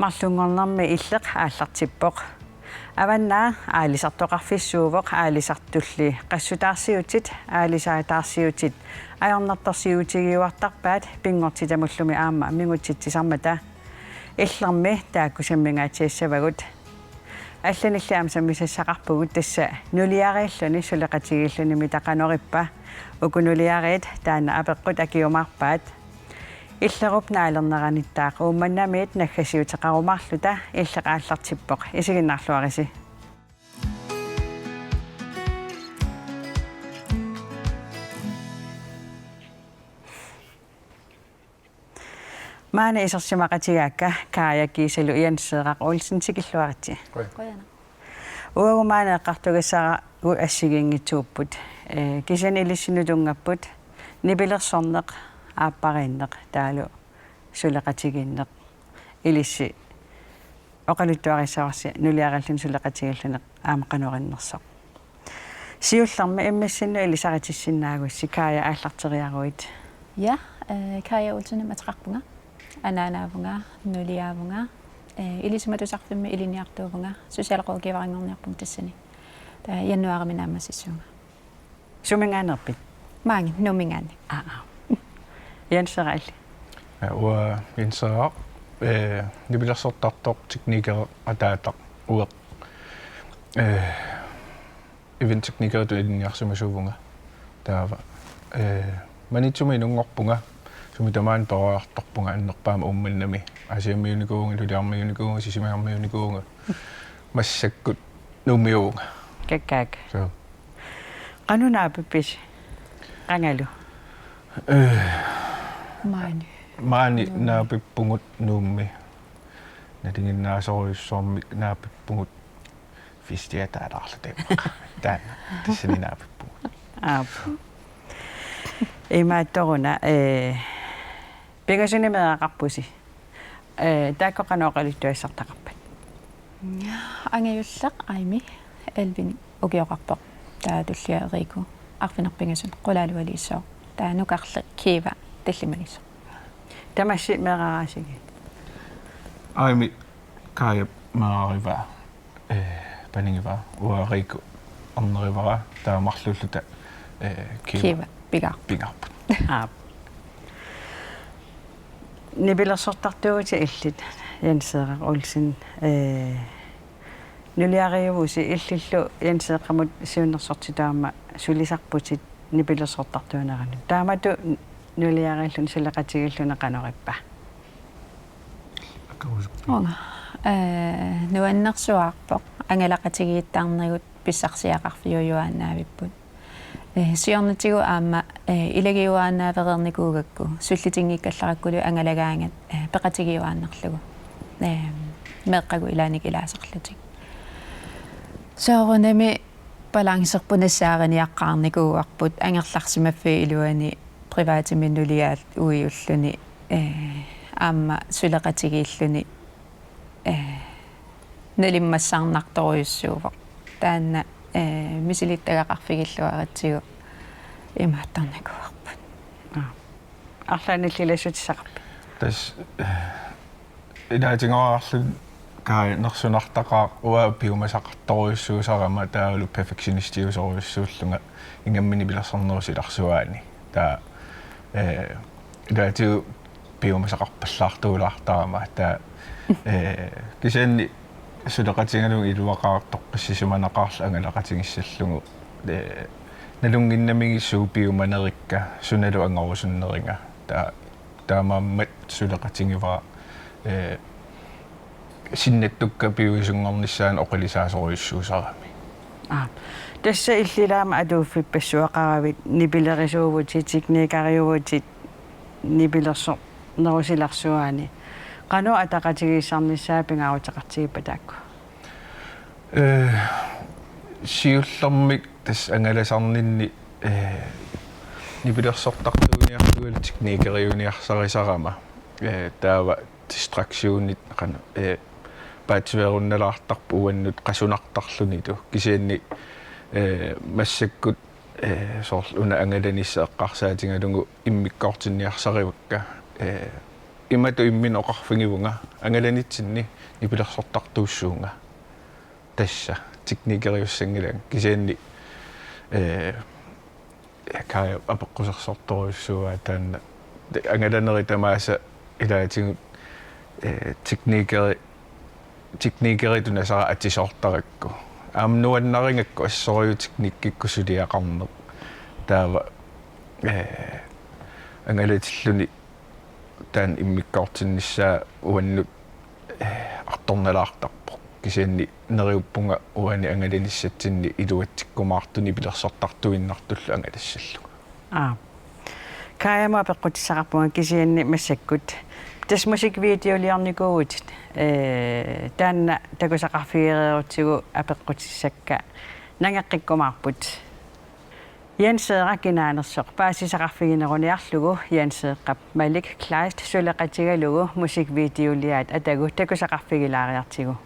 марлунгорнарми иллеқ ааллартиппоқ аваннаа аалисартоқарфиссуувоқ аалисартулли qassutaarsiutit аалисаатаарсиутит аярнартарсиутигиуартарпаат пингортитамуллуми аама мингутситсисармата илларми тааккусаммингаатиассавагут алланилли амсаммисассақарпугут тасса нулиариаллуни сулеқатигиллуни митақанориппа укунулиариит таана апеққут акиумаарпаат иллеруп наалернераниттаақ уумманнаамиит наггасиутеқарумаарлута иллеқааллартиппоқ исигиннаарлуариси маана исерсимақатигаакка кааяккиисалу иансеэрақ Олсен тикиллуарити Qoyana. уагумаана эққартугассара у ассигингитсууппут кисани илиссинутунгаппут нибилерсорнеқ ааппарииннеқ таалу сулеқатигиннеқ илисси оқалуттуарисаарси нулиараллун сулеқатигиллунеқ аама қанориннерсоқ сиулларми иммассинну илисаритиссиннаагусси каая ааллартериаруит Ja, Kaja Olsen matrækpunga. Ananaavunga, nuliaavunga. Ilisamatusarfimmi iliniartuuvunga. Sosialrådgiverangorniarpuntassani. Ta januariminaammasissuunga. сумингааnerpit Mange numingaani. янсералли уа инсаа нибилерсортартоқ техникер атаатақ уэ event tekniker туилиниарсимасуувнга таава манитсуми нунгорпунга сумитамаан параартарпунга аннерпаама умманнами асиаммиуникуунга лулиармиуникуунга сисимаармиуникуунга массаккут нумиуунга каккаак so qanunaapippis qangalu Mange. маани наапиппугут нуумми натингиннаасоруйуссуарми наапиппугут фистиатаалаарлу таа тиссини наапиппугут имаатторуна пегасунимеақарпуси тааккоқаноқалиттуассартақарпат Angayullaq aimi Elvin ugiorarpoq taatulliaeriku arfinerpingasun qulaalualiissoo taanukarle kiiva tallimalisso тамасси мерараасиги аими кая маариваа панингива уарику арнеривара таамарлуллута kiiva pigar пигарпут нибилерсортартуути иллит янсеэра Олсен нулиариувуси иллиллу янсеэқамут сиуннерсортитаама сулисарпутит нибилерсортартуунерани таамату нулиарииллун сулеқатигиллуна қанориппа онга нуаннерсуаарпоқ ангалақатигииттаарнеригут писсарсиақарфиуюаанаавиппут сиорнатигу аама илагиуаанааверерникуугакку суллитингиккаллараккулу ангалагаангат пеқатигиуааннерлугу меққагу илааник илаасерлутик соорунами балансерпунассаариниаққарникууарпут ангерларсимаффи илуани приваатиминнулиаат уиуллуни аама сулеқатигииллуни налиммассаарнарторуйуссуувоқ таанна мисилиттагақарфигиллуаратсигу имааттарникуарпут арлааниллилассутисақарпи тас идаатингоарлу кай нерсунартақаа уа пиумасақарторуйуссуусарама таалу перфекционистиусоруйуссууллунга ингаммини пилерсарнерусиларсуаани таа идаатиу пиумасақарпаллаартуулаартарама таа кисианни сулеқатингалуг илуақаартоқ қиссисиманақарла ангалақатингиссаллугу налунгиннамигиссуу пиуманерикка суналу ангорусуннеринга таамааммат сулеқатингивара синнаттукка пиуисунгорниссаан оқилисаасоруйуссуусарами тасса иллилаама атууффиппассуақаравит нипилерисуувути тикникариувутит нипилерсо нерусиларсуаани qanu ataqatigiissarnissaa pingaarutеqartigippa taakku сиуллэрмик тас ангаласарнинни нипилерсортартууниартуул техникериуниарсарисарама таава дистраксиунит qanu паатсуерунналаартарпу уаннут qasунартарлуниту кисианни массаккут соорлу уна ангаланисса эққарсаатингалугу иммиккортинниарсаривакка имату иммин оқарфигивунга ангаланитсинни нипилерсортартуuссуунга тасса техникериуссангилаан кисианни кая апеққусерсорторуссуа таанна ангаланери тамааса илаатигут техникеритуна сара атисортаракку аамнуаннарингакку ассориутикниккикку сулиақарнеқ таава ангалатиллуни таан иммиккаортиннссаа уаннут арторналаартарпо кисианни нериуппунга уани ангаланиссатсинни илуатсиккумаартуни пилерсортартуиннартуллу ангалассаллу каяма пеққутиссақарпунга кисианни массаккут тас мусиквидеолиарникуугут таанна такусақарфигереерутсигу апеққутиссакка нангаққиккумаарпут янсеэракинаанерсоқ паасисақарфигинеруниарлугу янсеэққап малик класт сулеқатигалугу мусиквидеолиаат атагу такусақарфигилаариартигу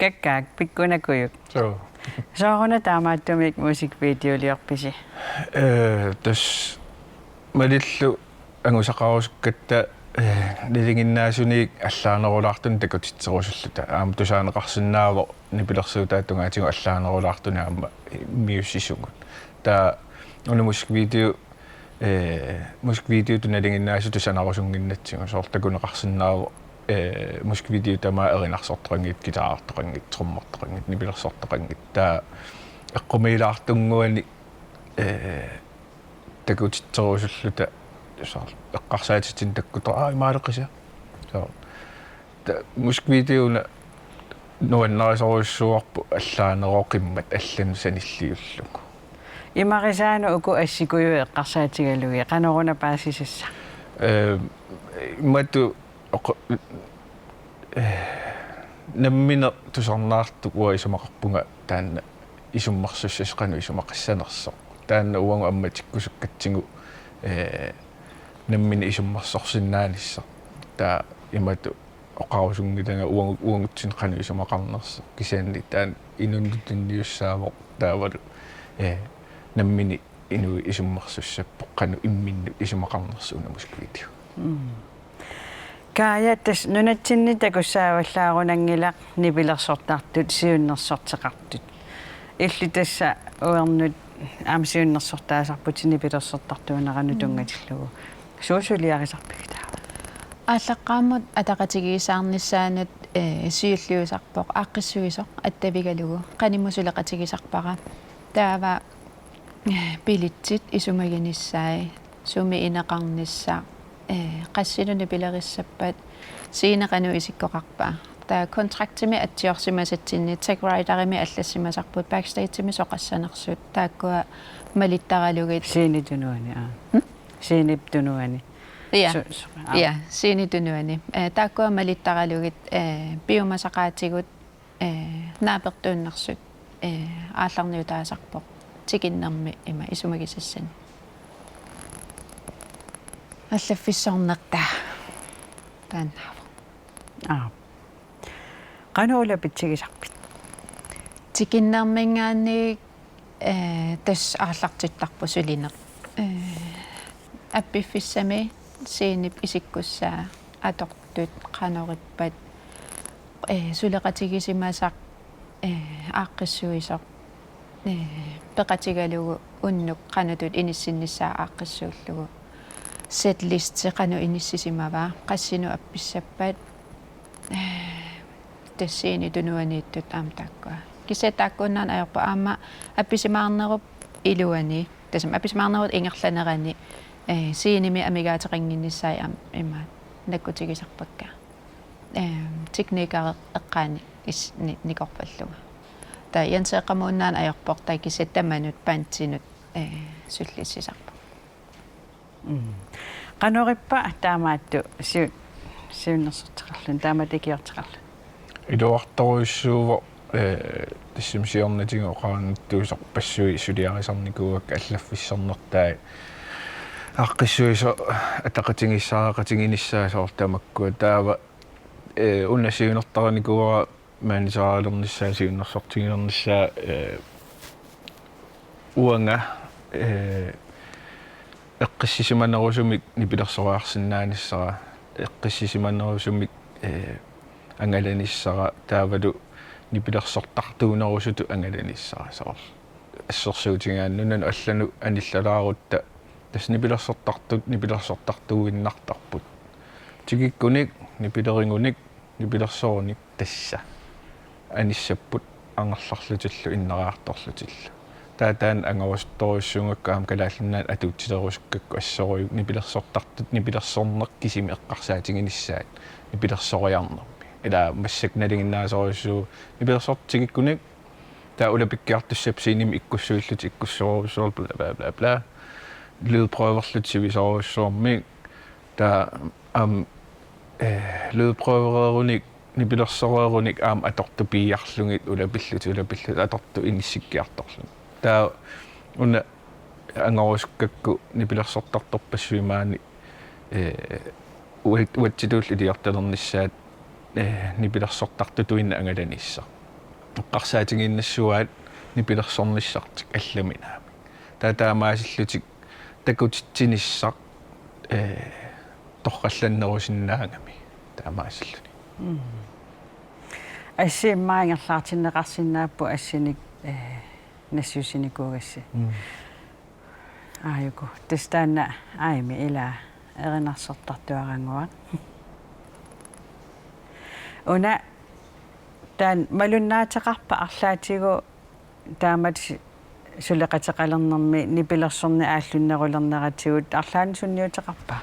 Kakkaak pikkunakuyuk. So Sooruna taamaattumik musikvideoliorpisi. tas malillu angusaqarusukkatta nilinginnaasuni allaanerulaartun takutitserusulluta aam tusaaneqarsinnaavo nipilersuutaattungaatigu allaanerulaartuni aamma miussisugun taa unu musikvideo tunalinginnaasu tusanarusunginnatsigu soortakuneqarsinnaavo musikvideo tamaa erinarsortorangit gitaartorangit trummartorangit nipilersortorangit taa eqqumilaartunguani takutitserusulluta eqqarsaatitin takkuta imaaleqisia so musikvideona nuannarisoruissuarpu allaaneroqimmat allan sanilliullugu Imarisaanu uku assikuyu eqqarsaatigalugi qanoruna paasisassa. Matu nammina tusarnaartu uisumaqarpunga taanna isummarsussasqanu isumaqassanerso taanna uangu ammatikkusukkatsigu nammina isummarsorsinnaanissa taa imatu oqarusungitanga uangutsin qanu isumaqarnerso kisaanni taan inunnutinniussaavo taavalu nammini inu isummarsussappo qanu imminnu isumaqarnersuuna musikvideo Kaayatas nunatsinni takussaavallaarunangilaq nipilersortartut siunnersorteqartut. Illi tassa uernut aamsiunnersortaasarput nipilersortartuunerannu tungatillugu. Suusuliarisarpigitaava. Ааллаққааммут атақатигисаарнissaанут сиуллиусарпоқ ааққиссуисоқ аттавигалугу қанимусулеқатигисарпара таава пилитсит исумагиниссаи суми инеқарнissaa qassinuни pilерissappat siineqanu isikkoqarpaa taa kontraktimi attiorsimasatsinni tech writerimi allassimasarput backstage-imi soqassanersut taakkua malittaralugut Siinitunuani Siiniptunuani. ja siinitunuani taakkua malittaralugut biomasaqaatigut naapertuunnersut aallarniutaasarpoq tikinnermi ima isumagisassan аллаффиссорнертаа тааннаава Qanuula pitsigисарпит. тикиннэрмингаани тас ааллартиттарпу сулинеқ аппиффиссами siinip isikkussaa atortut qanorippat suleqatigisimасaq aaqqissuisoq peqatigalugu unnuk qanutut inissinnissaa aaqqissuullugu setlist qanu inissisimavaa qassinu appissappat tassiini tunuaniittut aamtaakkua kisetaakkunnaan ajorpa aamma appisimaarnerup iluani tasam appisimaarnerut ingerlanerani siinimi amigaateqinginnissaai imaat nakkutigisarpakka teknikare eqqaani nikorpalluga ta yanseeqamuunnaan ajorpoq takisettamanut pantsinut sullissisarpa qanorippa taamaattu siunnersorteqarlun taamatikiorteqarlun iluartoruissuuvo тассимсиорнатиго qaanuttuusoq passui suliarisarnikuak аллаффиссарнэртаа аққиссуисо атақатингиссаақатингиниссаасоортамаккуа таава уннасиунертараникуара маанисаалерниссаа сиуннерсортигилерниссаа уанга эққиссисиманерусумик нипилерсориарсиннааниссара эққиссисиманерусумик ангаланиссара таавалу нипилерсортартуунерусуту ангаланиссара соор ассерсуутингааннунан аллану аниллалаарутта тас нипилерсортартуиннартарпут тигиккуник нипилерингуник нипилерсооник тасса аниссаппут ангерларлутиллу иннераарторлутилла таатаан ангавасторуссуунгаккаам калааллиннаат атуутсилерусуккакку ассориу нипилерсортартут нипилерсорнеқ кисими эққарсаатингиниссаат нипилерсориарнерми ила массакналингиннаасориуссуу нипилерсортигиккуник таа улапиккиартуссап синими иккуссуиллут иккуссоруссуор бла бла бла lydprøverlut sivisoruissuarmi ta lydprøvererunik nipilersoreerunik aam atortupiiarlungit ulapillut atortu inissikkiartorlun ta unna angorusukkakku nipilersortartorpassuimaani uatsituullu iliartalernissaat nipilersortartutuinna angalanissa eqqarsaatinginnassuaat nipilersornissartik allaminaami taamaasилlutik такутитсинissaq торралланнерусиннаангами таамаасиллуни ассииммаангерлаартиннеқарсинааппу ассиник нассуусиникуугасси ааюку тестаана аими ила эринарсортартуарангуа уна таан малуннаатеқарпа арлаатигу таамат сулеқатеқалернэрми нипилерсорни ааллуннерулернератигут арлаани сунниутеқарпа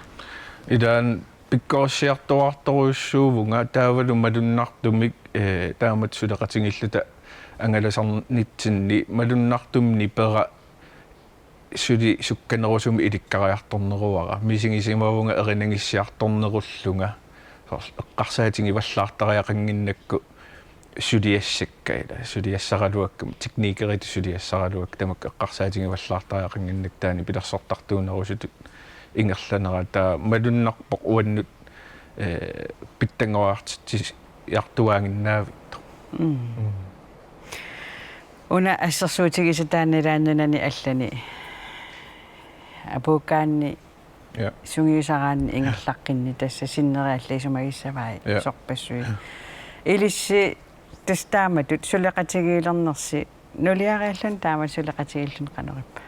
идаан пиккорсиартуарторуйуссуувунга таавалу малуннартумик таамат сулеқатингиллута ангаласарнитсинни малуннартумни пера сули сукканерусуми иликкариарторнеруара мисигисимавунга эринангиссиарторнеруллунга эққарсаатинги валлаартариақангиннакку суliassakkaila suliassaraluakkam tekniikerit suliassaraluak tamak eqqarsaatigi vallaartariaqanginnak taani pilersortartuunerusutut ingerlanera taa malunnarpoq uannut pittangoartit iartuaanginnaavit una assersuutigisataannilaannunani allani apuukkaanni sungiusaraanni ingerlaqqinni tassa sinnerialliisumagissavai sorpassui ilissi tastaamatut suleqatigiilernersi nuliariallun taamat suleqatigillun qanorippa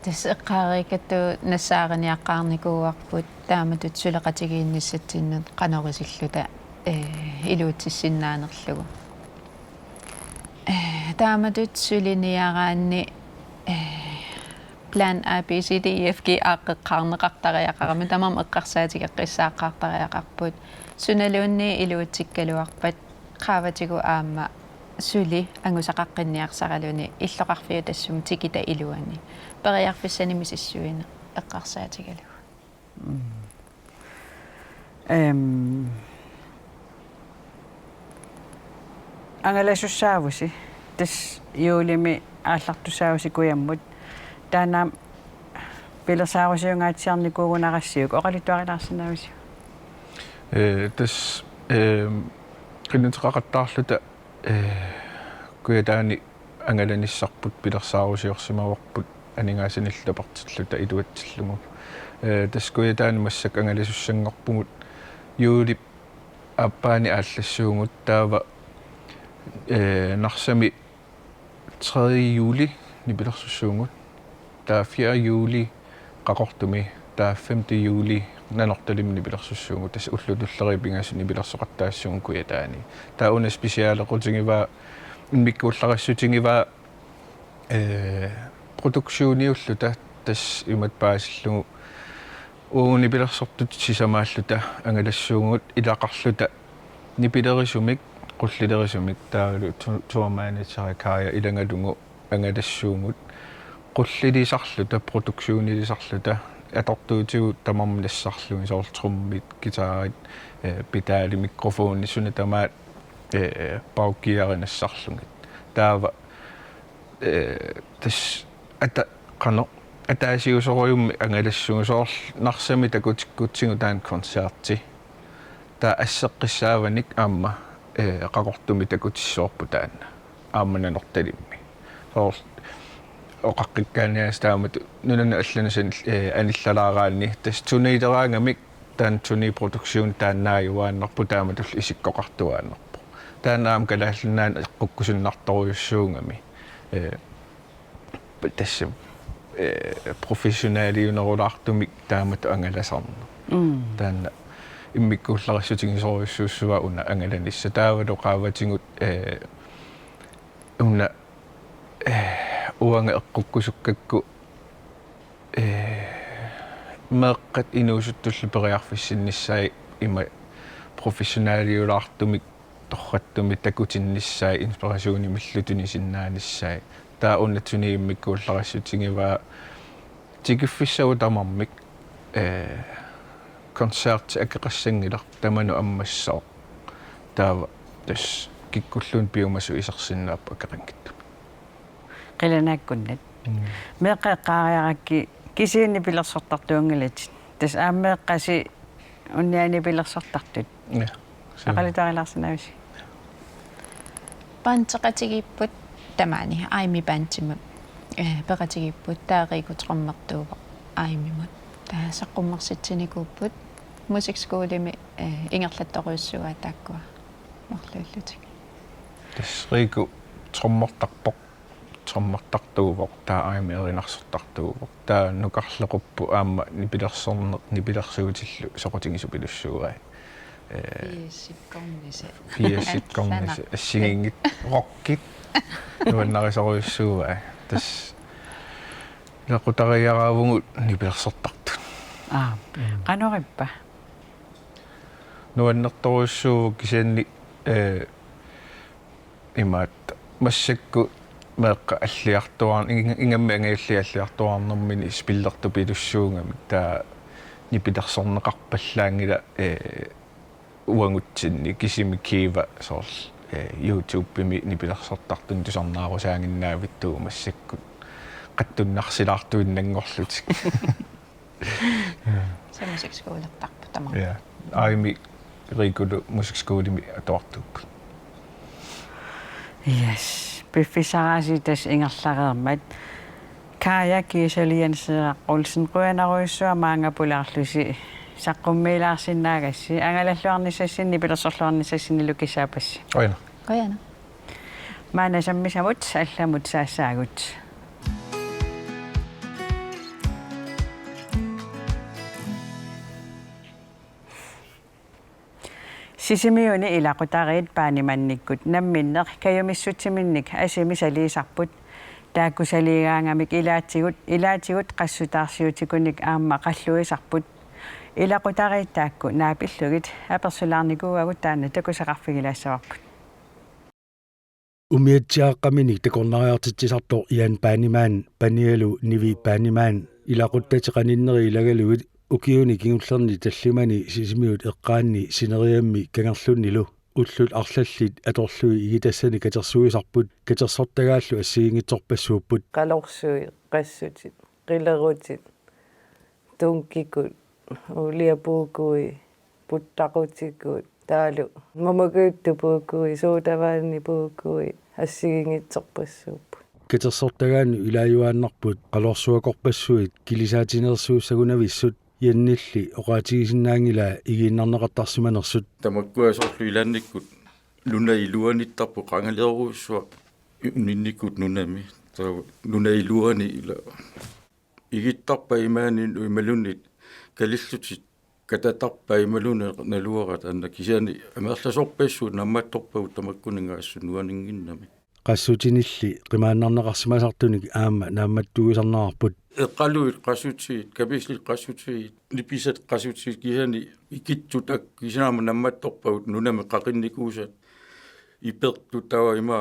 tas eqqaarikattu nassaaganiaqqaarnikuuarput taamatut suleqatigiinnissatsinnet qanorisilluta iluutissinnaanerlugu taamatut suliniaraanni plan A B C D E F G aaqqeqqaarneqartariaqarami tamam eqqarsaatigeqqissaaqqaartariaqarput sunaluunni iluutsikkaluarpat qaavatigu aamma suli angusaqaqqinniarsaraluni illoqarfiu tassum tikita iluani periarfissani misissuina eqqarsaatigalu angalassussaavusi tas yuulimi aallartusaavusi kuyammut taanaam pilersaarusiungaatsiarnikuugunarassiuk oqalituarilaarsinaavusi tas qinnuteqaqattaarluta kuyataani angalanissarput pilersaarusiorsimavorput анингаасиниллапартиллута илуатсиллугу таскуятаани массак ангалисуссангорпугут юулип аппаани ааллассуугут таава нарсами 3. juli нипилэрсуссуугут таа 4. juli qaqortumi таа 5. juli нанорталимни пилэрсуссуугу тас уллутуллери пингасуни пилэрсоқартаассугу куятаани тауна специалеқутингива миккуулларассутингива продуксиониуллута тас имат паасиллугу ууни пилэрсортут сисамааллута ангалассуугут илақарлута нипилерисумик qullilerисумик таалу туамаанитсарикаая илангалугу ангалассуугут qullilisarluta продуксионилисарлута атортуутигу тамармилассарлуги соортруммит гитаарит питаали микрофони суна тамаат пауккиаринассарлугит таава тас ата қано атаасиусориумми ангалассугу соор нарсами такутиккутсигу таан концерти таа ассеққиссааваник аама qaqortumi takutiссоорпу таанна ааммананорталимми соор оқаққиккааниас таамат нунана алланасан аниллалаараанни тас тунеилераангамик таан туни продуксион тааннааюааннарпу тааматул исиккоқартуааннарпу таанаам калааллунаан эққуккусуннарторуйуссуунгами тас профессионаалиунерулаартумик таамат ангаласарна таанна иммиккууллариссутигисоруйуссууссуа уна ангаланисса таавалу qaаватингут уна уанга эққуккусуккакку меэққат инуусуттуллу периарфиссиннссаи има профессионаалиулаартумик торраттуми такутиннссаи инспирасиуни миллутуни синнааниссаи таа уннатсуни иммиккууллариссутигиваа тикиффиссагу тамармик концерт акеқассангилар таману аммассаа таава тас киккуллуун пиумасу исерсиннаап акеқангитту qilanaakkunnat meeqqaaqaariarакки кисиинни пилерсортартуангалат тас ааммеэккаси унниани пилерсортартут ақалитариларсинавис пантеқатигиппут тамаани аими пантимут пеқатигиппут таариикутеқармертуува аимимут таа саққуммарситсиникууппут мусикскуулими ингерлатторуйуссуа тааккуа марлууллутик тас рику троммартартуувоқ таа аимиеринарсортартуувоқ таа нукарлеқуппу аама нипилерсуутиллу соқутингису пилуссуугаа фиассиккорнисе ассигингит роккит нуаннарисоруйуссуугаа тас лақутариараавугут нипилерсортартут qanориппа нуаннерторуйуссуу кисианни имаат массакку меэққа аллиартуар ингамми ангааллиаллиартуарнэрмини спиллерту пилуссуунгами таа нипилерсорнеқарпаллаангила уангутсинни кисими кива соор YouTube пими нипилерсортартун тусарнаарусаангиннаавиттуу массакку qattunnarsilaartuinnanngorlutik se musikskoollertarpu tamar ja aimi rikulu musikskoolimi atuartuuppu yes pifisarasi tas ingerlareermat Kaja Kiisalianse Olsen Ruanaruissua maangapulaarlusi saqqummiilaarsinnaagassi angalalluarnisassinni pilersorluarnisassinni lukisaapassi qajana maanasammisamut allamut saassaagut sisimiuni ilaqutariit paanimannikkut namminneq kayumissutiminnik asimisaliisarput taakkusaliigaangamik ilaatigut qassutaarsiutikunik aamma qalluisarput ilaqutariit taakku naapillugit apersularnikuuagut taanna takusaqarfigilaassavarput umiatsiaqqaminik takornariartitsisartor ian paanimaan panialu nivi paanimaan ilaquttateqaninneri ilagalugut ukiuni kingullerni tallimani sisimiut eqqaanni sineriammi kangerlunnilu ullut arlallit atorlui igitassani katersuisarput katersortagaallu assiingitsorpassuupput qalorsui qassutit qilerutit tunkikut uliapuukui puttaqutikut taalu mamakuuttupuukui suutavaanni puukui assiingitsorpassuupput иккатерсортагаанну илааюааннарпут қалорсуакорпассуит килисаатинерсууссагунависсут ианнилли оqaатигисиннаангила игииннарнеқартарсиманерсут тамаккуасорлу илаанниккут луна илуаниттарпу қангалеруссуа нинниккут нунами луна илуани ила игиттарпа имаанин уималунит калиллутит кататарпа ималуна налуарат анна кисиани амерласорпассуут намматторпагут тамаккунангаассу нуанингиннами qassutiinilli qimaannarneqarsimasartunik aama naammattugisarnarput eqqaluit qassutiit kapisli qassutiit nipisat qassutiit kihani ikittut akkisinaama nammattorpagut nunami qaqinnikuusat ipertut tawa ima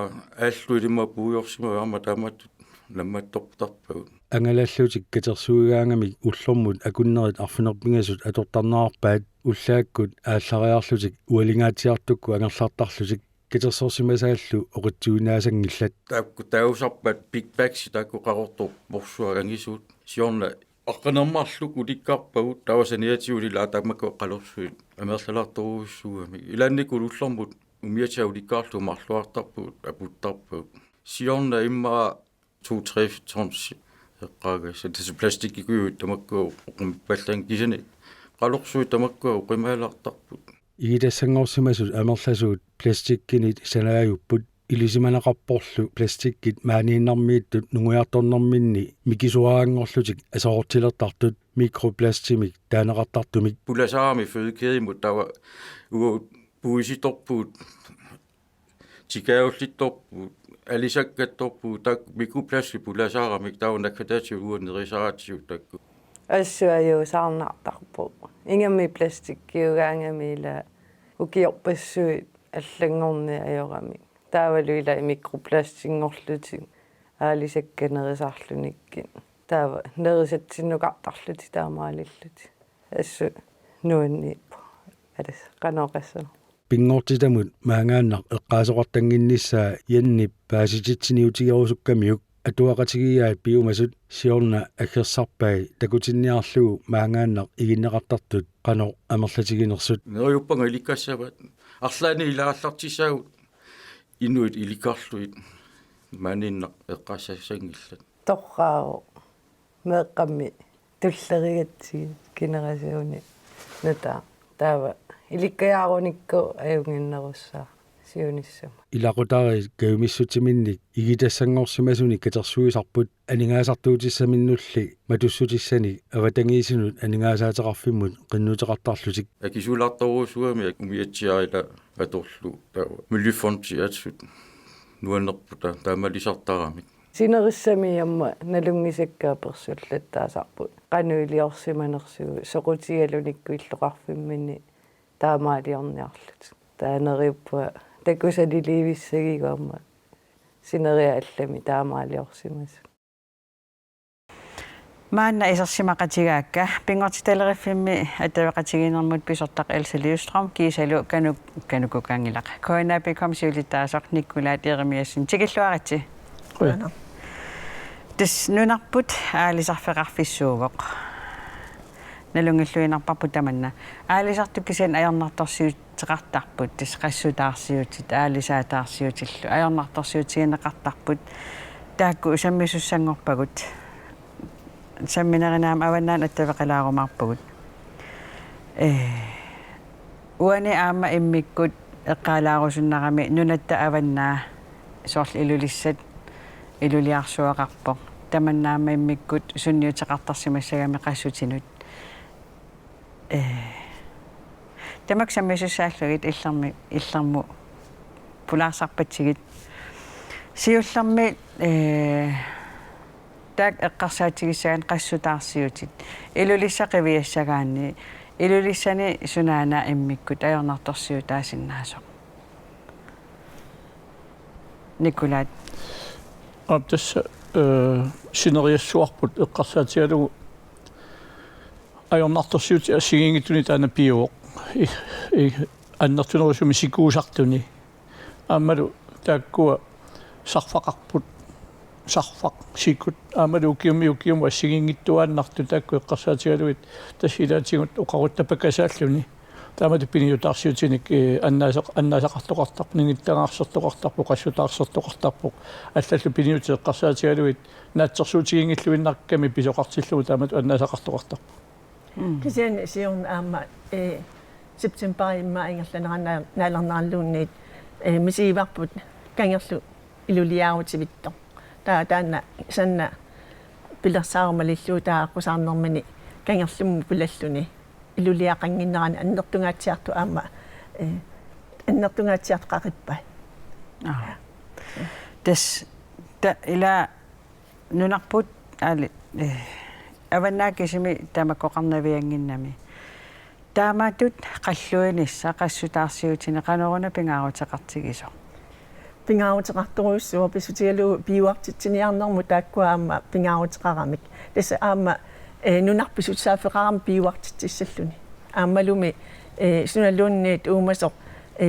aalluilima puujorsiма arma taamattut nammattortarpagut angalallutik katersuugaangamik ullormut akunnerit arfinerpingasut atortarnaarpaat ullaakkut aallariarlutik ualingaatiartukku angerlartarlutik katersorsimasaallu oqitsuunaasangillat taakku tausarpat big bags taakku qarortor borsua angisuut siorna aqqanermarluk ulikkarpagut tawasaniatiulila tamakku qalorsuit amerlalartoruussuami ilaannikul ullormut umiatia ulikkaarlu marluartarput aputtarput siorna imma 2-3 tons eqqaagassa tas plastikikuut tamakku pallan kisani qalorsuit tamakku qimaalartarput igitassangorsimasut amerlasuut plastikkinit sanaajupput ilisimanaqarporlu plastikkit maaniinnarmiittut nunguiartornerminni mikisuaangorlutik asoortilertartut mikroplastimik taaneqartartumik pulasaami fødekædimut tawa puisitorpuut tikaulittorpuut alisakkatorpuut tak mikroplasti pulasaaramik tawa nakfatatiuuanerisaatiut takku ассуаюусаарнартарпу ингами пластиккиугаангамила укиорпассуит аллангорни ajorami таавалуила микропластингорлутик аалисакканерисаарлуниккин таава нерисатсиннукартарлути таамаалиллути ассу нуаннииппу алас каноқассана pingortitamut maangaannaq eqqaasoqartanginnissaa iannip paasititsiniutigерусуккамиук atuaqatigiaat piumasut siorna aggersarpai takutinniarlugu maangaannaq iginneqartartut qano amerlatiginersut neriuppanga ilikassavat арлаани илааллартисаагут инуит иликарлуит мааниннақ эққассассангиллат торраао меэққамми туллеригатсиги генерасиони ната таава иликкаяаруникку аюнгиннерусsaa сиониссама ilaqutari kayumissutiminnik igitassangorsimasunik katersuisarput aningaasartuutissaminnulli matussutissani avatangiisinut aningaasaateqarfimmut qinnuteqartarlutik акисулаарторуусуами умиатсиарила аторлу таава милифонти атсут нуаннерпута таамалисартарамик синериссами ямма налунгисаккаа персуллаттаасарпут кануилиорсиманерсугу соқутигалуникку иллоқарфиммини таамаалиорниарлут таанериуппа такусалиливиссагигуамма синериа аллами таамаалиорсимас маанна исерсимақатигаакка пингортиталериффимми атавеқатигинермут писортақ элсалиустрам кисалу канукукангилақ коинапиком сиулитаасоқ никкулаат еремиассин тикиллуарати Quyana. тис нунарпут аалисарфеқарфиссуувоқ налунгиллуинарпарпу таманна аалисартуккисиан аярнарторсиут теқартарпут тис qassutаарсиутит аалисаатаарсиутиллу аярнарторсиутигинеқартарпут таакку усаммисуссангорпагут самминеринаам аваннаан аттавеқалаарумаарпагут уани аама иммиккут эққалаарусуннарами нунатта аваннаа соорл илулиссат илулиарсуақарпо таманнаама иммиккут сунниутеқартарсимассагами qassutinud тамак саммисуссааллугит илларму пулаарсарпатсигит сиулларми так эққарсаатигисаан qassutаарсиутит илулиссақивиассагаани илулиссани сунаана иммиккут аёрнарторсиутаасиннаасоқ Николай Tässä sineriassuarput eqqarsaatigalugu ajornartorsiuti assigingituni taana piuoq annertunerusumi sikuusartuni aammalu taakkua sarfaqarput sarfaq sikut aammalu ukiumu assigingittuaannartu taakku eqqarsaatigaluit tassilaatigut oqaruttapakasaalluni таамату пиниутаарсиутиник аннаасақартоқартарп нингиттагаарсертоқартарпу qassutaarsertoqartarpu аллаллу пиниутеэққарсаатигалуит наатсерсуутигингиллуиннарками писоқартиллугу таамату аннаасақартоқартарпу кисиан сиорн аама септембер имма ингерланерана наалернаралуунниит мисиварпут кангерлу илулиаарутивитто таана санна пилерсаармалиллуу тааққусаарнэрмани кангерлумму пилаллуни илулиақангиннерани аннертунгаатсиарту аама аннертунгаатсиарту қақиппай тас та ила нунарпут али аваннаакисими тамаккоқарнавиангиннами таамаатут қаллуинисса qassutaarsiutine qanoruna pingaaruteqartigiso пингаарутеқарторуйссуа писутигалу пиуартитсиниарнэрму тааккуаама пингаарутеқарамик тасса аама нунарписутсаафеқарам пиуартитсиссаллуни аамалуми суналуунниит уумасоқ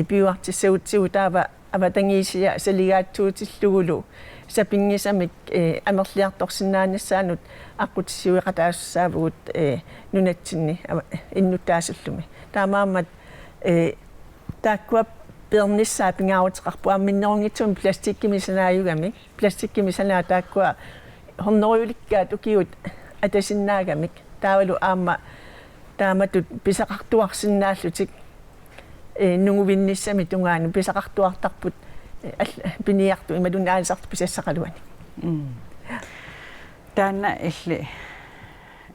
пиуартиссаутсигу таава аватангиисиа салигаатсуутиллугулу сапингисамик амерлиарторсинаанассаанут аққутиссуиқатаассаавгут нунатсинни иннуттаасуллуми таамаамат тааккуа перниссаа пингаарутеқарпу амминнерунгитсум пластиккимисанааюгами пластиккимисанаа тааккуа хорнеруйуликкаат укиут атасиннаагамик таавалу аама тааматут писақартуарсинааллутик нугувинниссами тунгаани писақартуартарпут пиниарту ималунаалисарту писассақалуани таана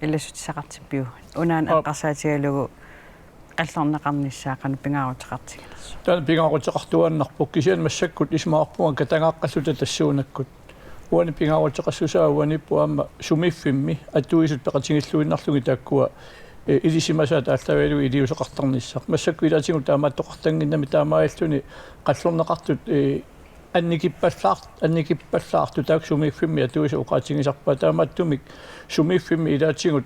илласутисақартиппиу унаан аққарсаатигалугу қаллорнеқарниссаақану пингаарутеқартигилэрсу таана пингаарутеқартуаннарпук кисиан массаккут исмаарпунга катангааqqаллута тассуунаккут уани пингаарутеқассусаауаниппу аама сумиффимми аттуисут пеқатингиллуиннарлуги тааккуа илисимасаа тааллавалу илиусеқартарниссақ массакку илаатингу таамааттоқартангиннами таамааллуни қаллорнеқартут анникиппаллаарту таак сумиффимми аттуиса уқаатингисарпаа таамааттумик сумиффимми илаатингут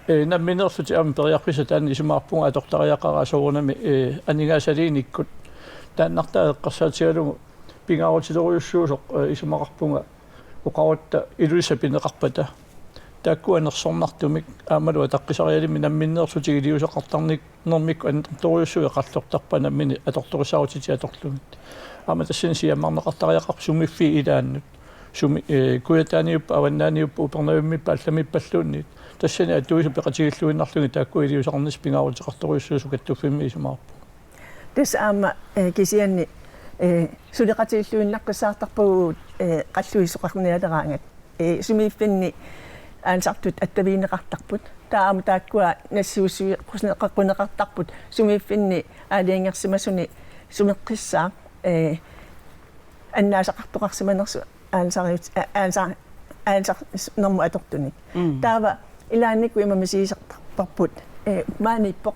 намминерлути ам периарписа таанни исумаарпунга атортариақараа соорнами аннигаасалииниккут тааннартаа эққарсаатигалугу пингаарутилеруйуссуусоқ исумақарпунга уқарутта илуиса пинеқарпата тааккуанерсорнартумик аамалуа таққисариалими намминнерлути илиусеқартарник нэрмикку анторторуйуссуи қарлортарпа наммини аторторусаутити аторлумит аама тассинсиаммарнеқартариақарп сумиффи илааннут суми куятааниуп аваннааниуп упернавиммиппа алламиппаллуунниит тассани аттуису пеқатигиллуиннарлуги таакку илиусеқарнис пингаарутеқартаруйуссуусу каттуффимми исумаарпу тас аама кисианни сулеқатигиллуиннаққисаартарпагу қаллуисоқарниалераангат сумиффинни аансартут аттавиинеқартарпут таама тааккуа нассуусуи қунеқартарпут сумиффинни аалиангерсимасуни сумеққиссаа аннаасақартоқарсиманерсу аансар нэрму атортуник таава илаанникку имамисиисартарпарпут мааниппоқ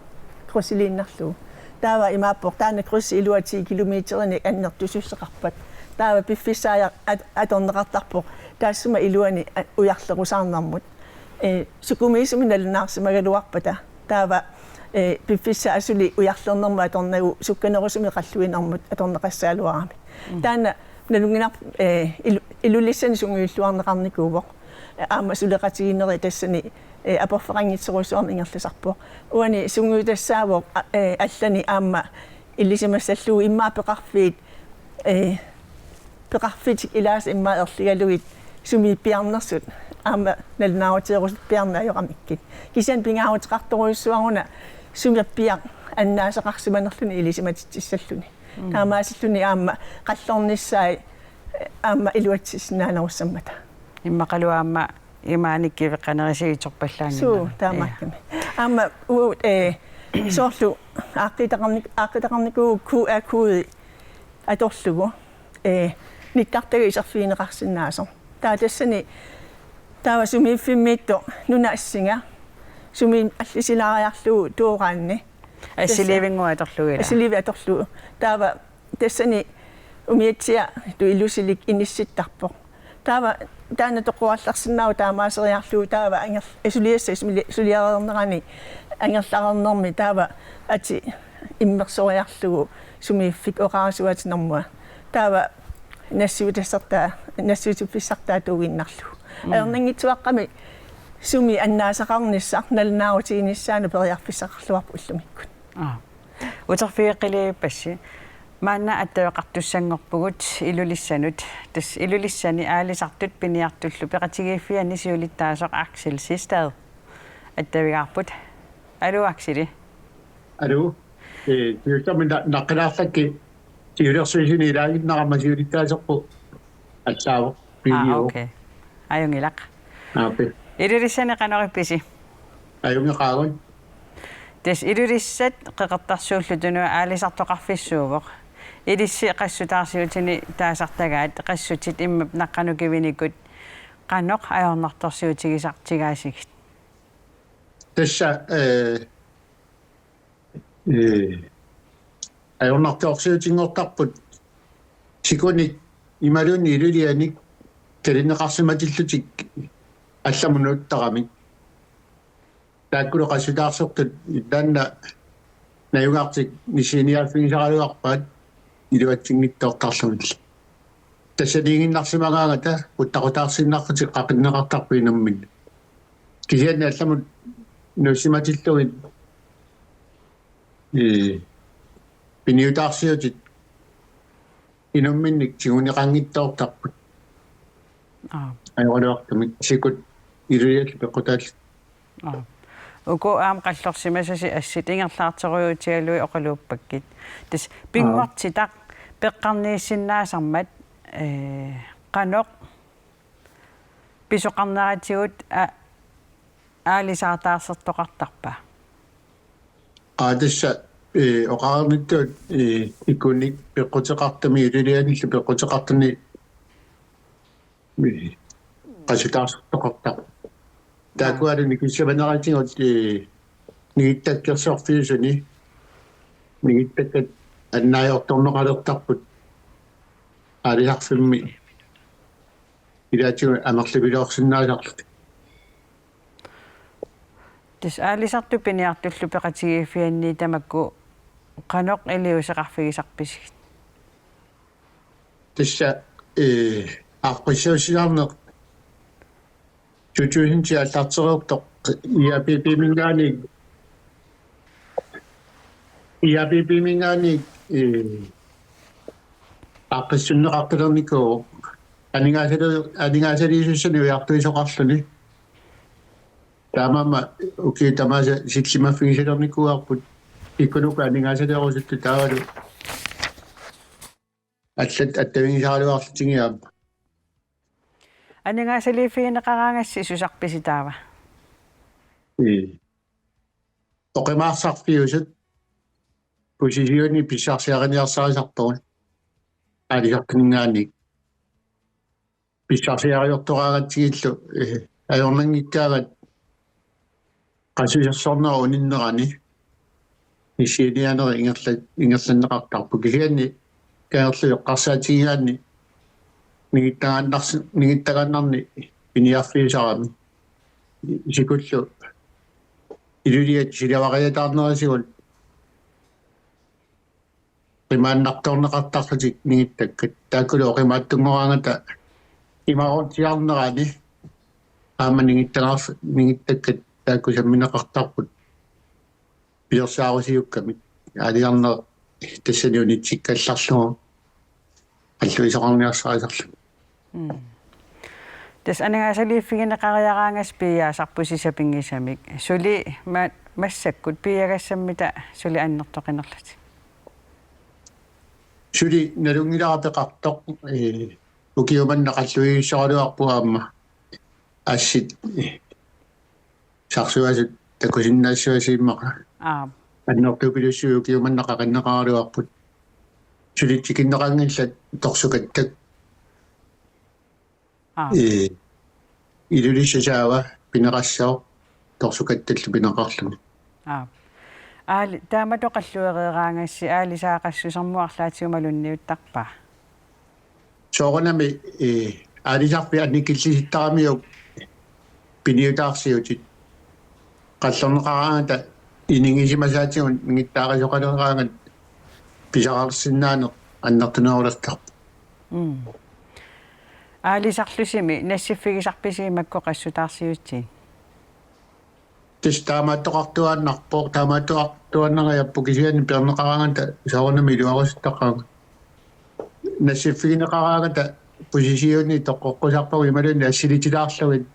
крусилииннарлуу таава имааппоқ таана крусси илуа 10 километерни аннертусуссеқарпат таава пиффисаая аторнеқартарпоқ таассума илуани уярлерусаарнармут сукумиисуми налунаарсимагалуарпата таава пиффисса асули уярлернэрму аторнагу сукканерусуми қаллуинэрмут аторнеқассаалуарами таана налунгинар илулиссани сунгуиллуарнеқарникуувоқ аама сулеқатигиннери тассани апорферангитсерусуарни ингерласарпуа уани сунгуутассаавоқ аллани аама иллисимассаллуу иммаа пеқарфит илаас иммаа ерлигалугит суми пиарнерсут аама налунаарутеерусут пиарнаажоқамиккит кисиан пингаарутеқарторуйуссуаруна сумиаппиар аннаасеқарсиманерлуни илисиматитсаллуни таамаасиллуни аама қаллорниссаи аама илуатсиснаанаруссаммата иммақалу аама имааниккивеққанерисигиторпаллаангина суу таамаакками аама соорлу ааққитақарникуу QR-куи аторлугу никкартага исерфиинеқарсинаасо таатассани таава сумиффиммиитто нунаассинга сумин аллисилаариарлуу туораанни ассиливингуа аторлугила ассиливи аторлуу таава тассани умиатсиа туилусилик инисситтарпо таава таана тоқуарларсинаау таамаасериарлуу таава ангер асулиасса сулиареернерани ангерларернерми таава ати иммерсориарлугу сумииффик оqaarasuatinэрмуа таава нассуутиссартаа туугиннарлу аернангитсуаққами суми аннаасақарниссар налнаарутигиниссаану периарфиссақарлуарпу уллумиккут Uterfiiqiliipassi maanna attavaqartussangorpugut ilulissanut tas ilulissani aalisartut piniartullu peqatigiiffiani siulittaasoq Axel Sistad attavigaarput alu Axeli Alu tiutammin naqqalaarlakki tiulersuisini ilaaginnaqammasiulittaasoqpu allaavu video okay ayungilaq aapi ilulissani qanoripisi ayungeqaagun tas ilulissat qeqertarsuullutunu aalisartoqarfissuuvoq ilissi qassutaarsiutini taasartagaat qassutit immap naqqanukivinikut qanoq ajornartorsiutigisartigaasigit tassa ajornartorsiutingortarput sikuni imaluni ilulianik kalinneqarsimatillutik алламунуттарамик тааккулу qassutaarsortut таанна наюгаартик нисиниаффигисаралуарпаат илуатсигниттоортарлумилла тассалингиннарсимагаангата уттақутаарсиннарфутик қақиннеқартарпиинаммин кисианна алламут нуссиматиллугит пиниутаарсиутит инумминник тигунеқангиттоортарпут айоруартумик сикут ируял пеқутаал уку аам қаллорсимасаси ассит ингерлаартеруутигалуи оқалууппаккит тас пингуартитақ пеққарнииссиннаасармат қаноқ писоқарнератигут аалисаартаарсертоқартарпа тасса оқаарниттуут икуник пеққутеқартами илулианиллу пеққутеқартани qassutaarsortoqarta taakualuni kissavanaratiguut nigittakkersorfiusuni nigittakkat annaajortorneqalertarput aaliarfimmi ilaatigu amerlupiluorsinnaasarlut тис аалисарту пиниартуллу пеқатигииффианни тамакку қаноқ илиусеқарфигисарписигит тасса арписсуусилаарнеқ чучуинти аллартеруптоқ иапипимингаани аққиссуннеқартулерникуу анигаасалиисуссани уяртуисоқарлуни таамама окей тамааса силлимаффигисалерникуарпут иккунука анигаасалиорусутту таавалу аллат аттавигисаалуарлутингиаама анингаасалииффигинеқараангасси сусарписитаава оқимаарсарфиусут посисиони писсарсиариниарсаасарпугун аалисартингаани писсарсиариортораагатсигиллу ajornangikkaagat qasусерсорнера униннерани исинианери ингерланнеқартарпу кисианни каерлу эққарсаатигигаанни нигиттагааннарни пиниарфиисарами сикуллу илулиат силавариатаарнерисигул qimааннарторнеқартарлутик нигиттаккат тааккулу оқимааттунгораангата имаронтиарнерани аама нигиттаккат таакку самминеқартарпут пиерсаарусиуккамик аалиарнер тассаниунитсиккалларлугу аллуисоқарниарсаасарлу тас анингаасалииффигинеқариараангас пиаасарпусисапингисамик сули массаккут пиагассаммита сули аннертоқинерлати сули налунгиларапеқартоқ укиуманнақаллуигиссоралуарпуаама ассит сарсуасут такусиннаассуасииммақа аннертупилуссуи укиуманнақақаннеқаралуарпут сулитсикиннеқангиллат торсукаттак илулиссасаава пинеқассаа торсукатталлу пинеқарлуми аали тааматоқаллуереераангасси аалисаақассусармуарлаатиумалунниуттарпа соорнами аалисарпи анниккиллиситтарамиук пиниутаарсиутит қаллернеқараангата инингисимасаатигун нингиттаарисоқалераангат писараарсиннаанеқ аннертунеорулаттар аалисарлусими нассиффигисарписигимакко qassutaarsiuttiin тис таамааттоқартуааннарпоо таамааттоқарту артуаннагаяппу кисиани пернеқараангата саорнами илуарусуттаққаага нассиффигинеқараагата позисиони тоққоққусарпаруи малуни ассилитилаарлугит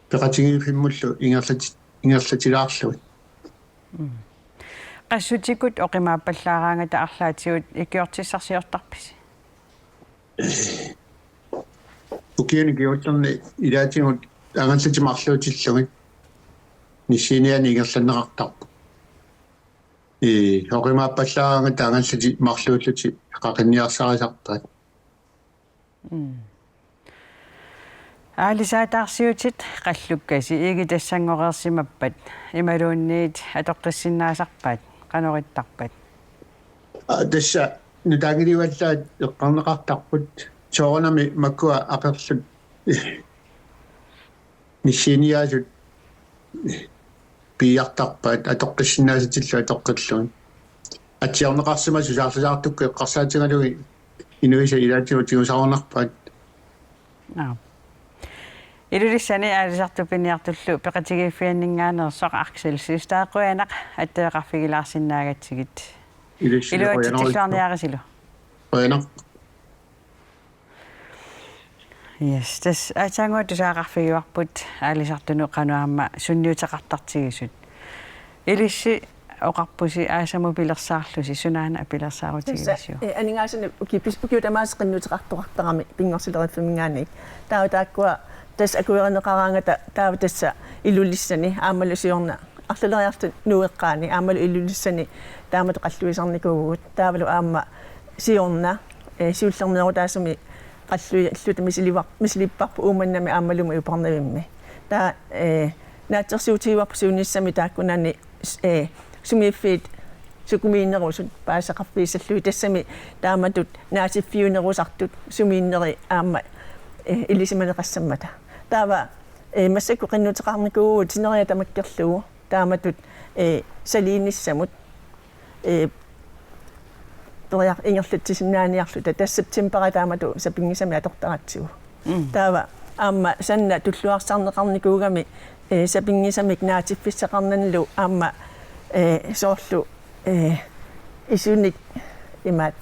пеқатигифиммуллу ингерлатилаарлугит qassutикут оқимааппаллаараангата арлаатигут икиортиссарсиортарпис укиани геотлерни илаатигут агансатимарлуутиллугит ниссиниани ингерланнеқартарпу оқимааппаллаараангата агансати марлууллути қақинниарсарисартаат аалисаатаарсиутит қаллуккаси иги тассангореерсимаппат ималуунниит атоққиссиннаасарпаат канориттарпат тасса нутаагиливаллаат эққарнеқартарпут соорнами маккуа ақерлут ниссиниаасут пиартарпаат атоққиссиннаасатиллу атоққиллуун атсиарнеқарсима сусаарласаартукку эққарсаатингалуги инуиса илаатигутигусаарнарпаат илулиссани аалисартупиниартуллу пеқатигиффианнингаанерсоқ аркселсистаақуянақ аттеқарфигилаарсинаагатсигит илуатсиллаарниарисилу оянақ yes тас атсангуат тусаақарфигуарпут аалисартуну қануаама сунниутеқартартигисут илисси оқарпуси аасаму пилерсаарлуси сунаана апилерсаарутигисиу анингаасани укиутамаасеқиннутеқартоқартарами пингорсилериффимингаанник таутааккуа тас акуернеқараангата таава тасса илулиссани аамалусиорна арлалериарту нуеққаани аамалу илулиссани таамат қаллуисарникуугут таавалу аама сиорна сиуллернерутаасами қаллуи аллута мисилиппарпу ууманнами аамалума юпарнавимми таа наатсерсиутигуарпу сууниссами тааккунани сумииффиит сукумииннерусут паасақарфиисаллуи тассами тааматут наасиффиунерусартут сумииннери аама илисиманеқассаммата таава массакку қиннутеқарникуугут синериа тамаккерлугу тааматут салииниссамут ториар ингерлатсиннааниарлута тассептимпера таамату сапингисами атортаратсигу таава аама санна туллуарсарнеқарникуугами сапингисамик наатиффиссақарнанлу аама соорлу исуник имаат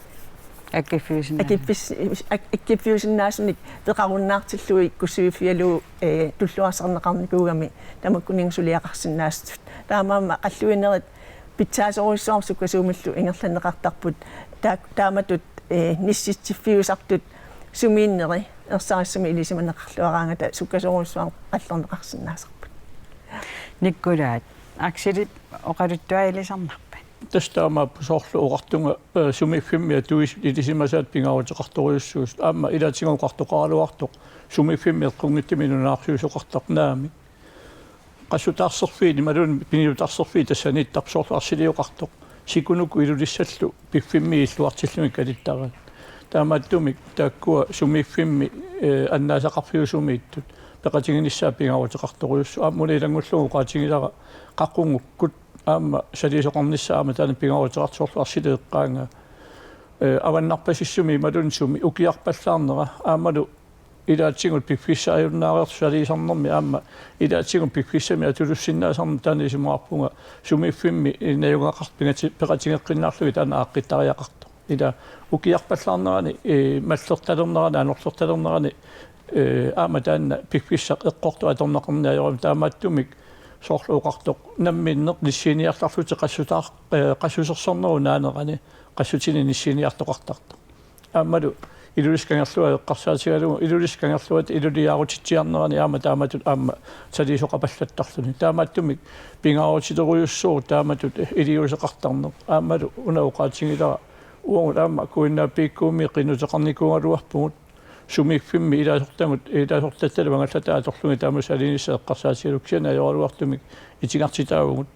аккиффиусиннаасуник теқаруннаартиллуи кусуифиалу туллуарсарнеқарникуугами тамаккунингсулиақарсиннаастут таамаама қаллуинерит питсаасоруссуарсукка суумиллу ингерланнеқартарпут тааматут нисситсиффиусартут сумииннери ерсаассами илисиманеқарлуараангата суккасоруссуар қаллернеқарсиннаасарпут никкулаат аксилит оқалуттуаилисарнарпа тастаама соорлу оqartunga сумиффиммиа туис илисимасаат пингаарутеқартуриуссуус аама илаатингоқартоқаралуартоқ сумиффимми эққунгиттиминунаарсуусоқартарнаами qassutaarserfiini malun piniutaarserfii tassaniittарсоорлу арсилиоқартоқ сикунуку илулиссаллу пиффимми иллуартиллумик калиттарат таамааттумик тааккуа сумиффимми аннаасақарфиусумииттут пеқатигиниссаа пингаарутеқарторуйуссу ааммулилангуллугу qaатигилара қаққунгуккут аама салисоқарниссаама таана пингаарутеқартсоорлу арсилеэққаанга аваннарпасиссуми малунсуми укиарпаллаарнера аамалу илаатсигут пиффиссааюннаареерсу салисарнэрми аама илаатсигут пиффиссами атулуссиннаасарна таанисимаарпунга сумиффимми наюнгақарпингати пеқатигеққиннаарлуги таана ааққиттариақарто ила укиарпаллаарнерани маллерталернерани анерлерталернерани аама таана пиффиссақ эққорту аторнеқарниаёрам таамааттумик соорлууқартоқ намминнеқ ниссиниарларлути qassусерсорнеру наанерани qassutini ниссиниартоқартарто аамалу илулискангерлуа эққарсаатигалугу илулискангерлуат илулиаарутитсиарнерани аама тааматут аама салисоқапаллаттарлуни таамааттумик пингаарутитеруйуссуу тааматут илиусеқартарнер аамалу унауқаатингилара уонгут аама куиннааппиккууми қинутеқарникуунгалуарпугут сумиффимми илаасортатталуангаллата аторлуги таамасалинисса эққарсаатигалуксиана аёралуартумик итигартитаагугут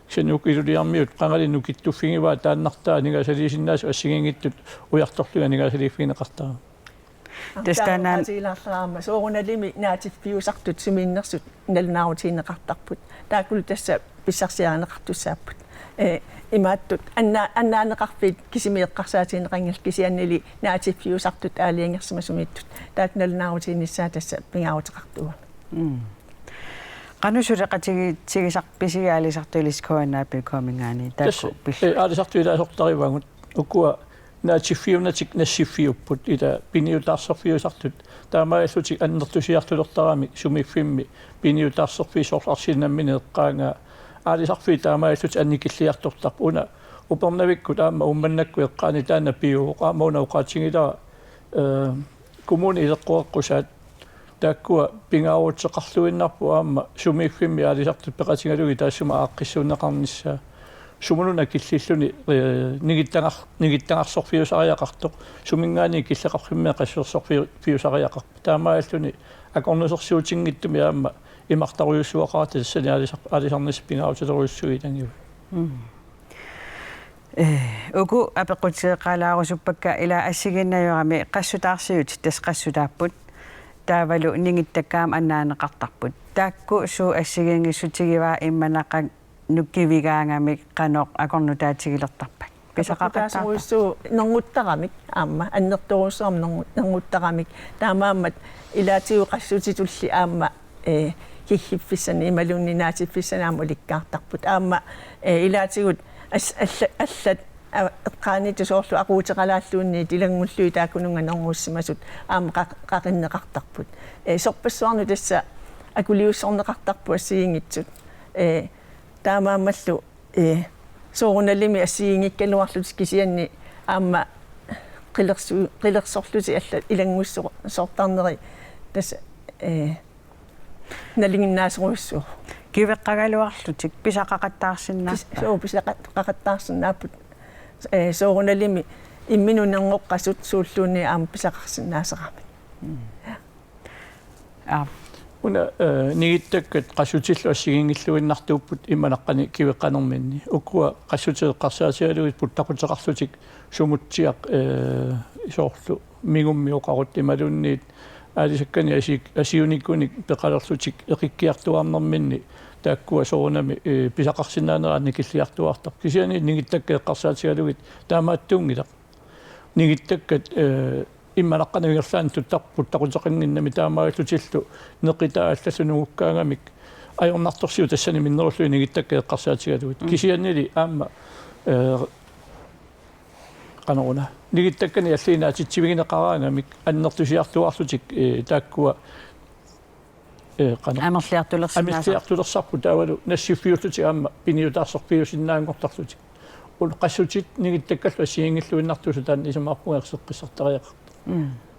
ксенук илулиармиут қангалинну киттуффигива тааннартаа нигасалисиннаасу ассигингиттут уярторлуга нигасалиффигинеқартаа тестанаан тилаарлаама соорунalimi наатиффиусартут сумииннерсут налнаарутиинеқартарпут тааккул тасса писсарсиаринеқартуссааппут имааттут аннаанеқарфит кисимиэққарсаатиинеқангил кисианнили наатиффиусартут аалиангерсима сумииттут таак налнаарутиинниссаа тасса пингаарутеқартуа qanusuriqatigisarpisigaalisartuliskoanaapil komingaani taakku pill aalisartuilaasortarivangut ukua naatifiunatik nassifiupput ila piniutaarsorfiusartut taamaallutik annertusiartulertarami sumiffimmi piniutaarsorfiisorlarsinnammini eqqaanga aalisarfii taamaallut annikilliartortarpu una upernavikku taama ummannakku eqqaani taana piuoqa mauna uqaatingila kommuni ileqquaqqusaat taakkua pingaavutseqarluinnarpu aamma sumiffimmi aalisartut peqatingalugi taassuma aaqqissuunneqarnissaa sumununa killilluni nigittangarsorfiusariaqartoq sumingaani killeqarfimmi qassuersorfiusariaqarpu taamaalluni akornusersuutingittumi aamma imartaruyussuaqaata tassani aalisarnis pingaavuteleruissugi tangiu uku apequtigeqalaarusuppakka ila assiginnayorami qassutaarsiut tasqassutaapput taavalu ningittakkaam annaaneqartarput taakku suu assigingissutigiva immanaqaq nukkivigaangami qanoq akornutaatigilertarpak pisaqaqattaarsu nernguttarami aamma annertorusuam nernguttarami taamaammat ilaatigu qassutitulli aamma kihhiffissani imalunninaatifissanaam ulikkaartarput aamma ilaatigut аллат эққаанити соорлу aquuteqalaalluunni tilangullu taakununga nerngууssimasut аама qaqinneqartarput сорпассуарну тасса акулиуссорнеқартарпу ассигингитсут таамааммаллу соорунalimi ассигингиккалуарлут кисианни аама qilерсорлути алла илангуссо соортарнери тасса налингиннаасеруиссуу кивеққагалуарлутик писақақаттаарсиннаа соо писақақаттаарсиннааппут соорунalimi имминунернгоққасут сууллуунни аама писақарсиннаасерами уна нигиттаккат qassutилlu ассигингиллуиннартууппут имманаққани кивеққанерминни уккуа qassutеққарсаатигалуит путтақутеқарлутик сумутсиақ соорлу мигумми оқарут ималунниит аалисаккани асиуниккуник пеқалерлутик эқиккиартуарнерминни тааккуа соорунами писақарсинаанераанни киллиартуартар кисиани нигиттакка эққарсаатигалугит таамааттуунгила нигиттаккат имманаққанавигерлаан туттарпуттақутеқингиннами таамааллутиллу неқитаалласунугуккаагамик ajornartorsiu tassani minnerullu nigittakka eqqarsaatigalugut kisiannili aamma qanaruna nigittakkani allinaatitsivigineqaraangamik annertusiartuarlutik taakkua амерлиартулерсарпу таавалу нассиффиуллути аама пиниутаарсорпиусиннаангортарлути ул qassуtit нигиттаккаллу ассигингиллуиннартусу таан исумаарпунгерсеққиссартариақарта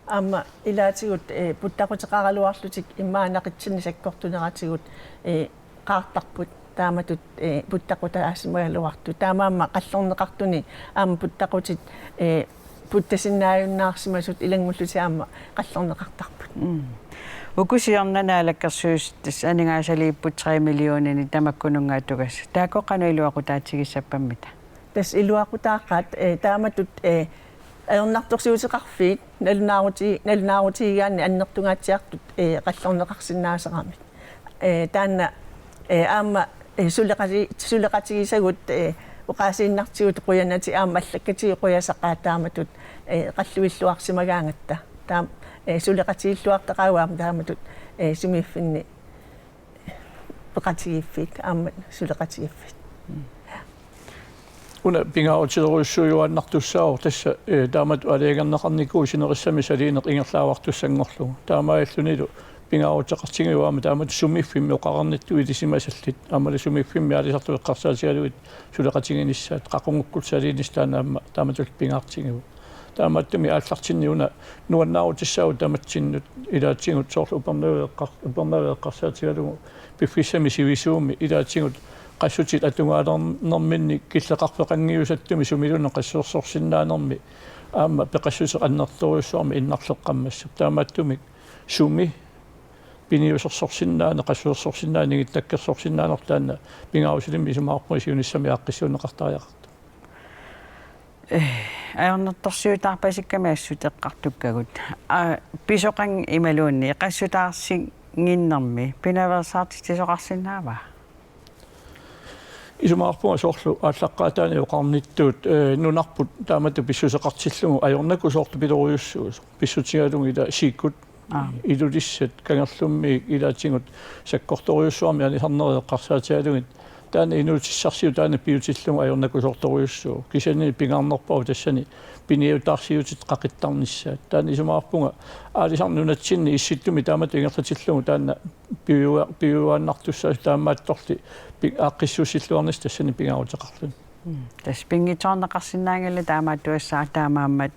аама илаатигут путтақутеқаралуарлутик иммаанақитсини саккортунератигут qaartarput тааматут путтақутаассимагалуарту таамаама қаллорнеқартуни аама путтақутит путтасиннааюннаарсимасут илангуллути аама қаллорнеқартарпут укусиорнанаалаккерсуус тас анингаасалииппут 3 миллионини тамаккунунгаатугас таакоққануилуақутаатигиссаппаммита тас илуақутааққат тааматут ajornartorsiuteqarfiit налунаарутигаанни аннертунгаатсиартут қаллорнеқарсинаасерами таанна аама сулеқатигисагут уқаасииннартигут қуянати аама аллаккатиги қуясақаа тааматут қаллуиллуарсимагаангатта таам сулеқатигиллуартақауаама тааматут сумииффинни пеқатигиффит аама сулеқатигиффит уна пингаутилеруссуйуаннартуссаор тасса таамат алиагернеқарникуусинерissami салиинеқ ингерлаавартуссангорлу таамааллунилу пингаутеқартигиуаама таамат сумииффимми оқарнитту илисимасаллит аамали сумииффимми алисартуэққарсаатигалуит сулеқатигиниссаат қақунгуккут салиинис таанаама тааматул пингаартигиу тааматтуми ааллартинниуна нуаннаарутиссау тааматсиннут илаатсигут соорлу упернавеэққарсаатигалугу пиффиссами сивисууми илаатсигут qassutит атунгаалернэрминни киллеқарпеқангиусаттуми сумилуне qaссуерсорсиннаанерми аама пеқассусеқ аннерторуйуссуарми иннарлеққаммассап таамааттумик суми пиниусерсорсиннаане qaссуерсорсиннаани гиттаккерсорсиннаанер таанна пингаусилимми сумаарпуи сиуниссами ааққиссуунеқартариақарта ajornartorsiutаарпасиккамаассутеққартуккагут писоқан ималуунни qassutaarsiginnерми пинаверсаартитисоқарсинаава исумаарпунга соорлу ааллаққаатаани оқарниттуут нунарпут таамату писсусеқартиллугу ajornaku соорту пилориуссуус писсутигалугу ила сиккут илулиссат кангерлумми илаатингут саккорторюссуарми анисарнереэққарсаатиалугит таана инуутиссарсиу таана пиутиллума аёрнакусорторюссуу кисани пингарнерпау тассани пиниутаарсиутит қақиттарниссаат таана исумаарпунга аалисарнунатсинни исситтуми таамат ингерлатиллугу таана пиуааннартуссаа таамаатторли ааққиссуусиллуарнис тассани пингаутеқарлун тас пингитсоорнеқарсинаангала таамаат туассаа таамааммат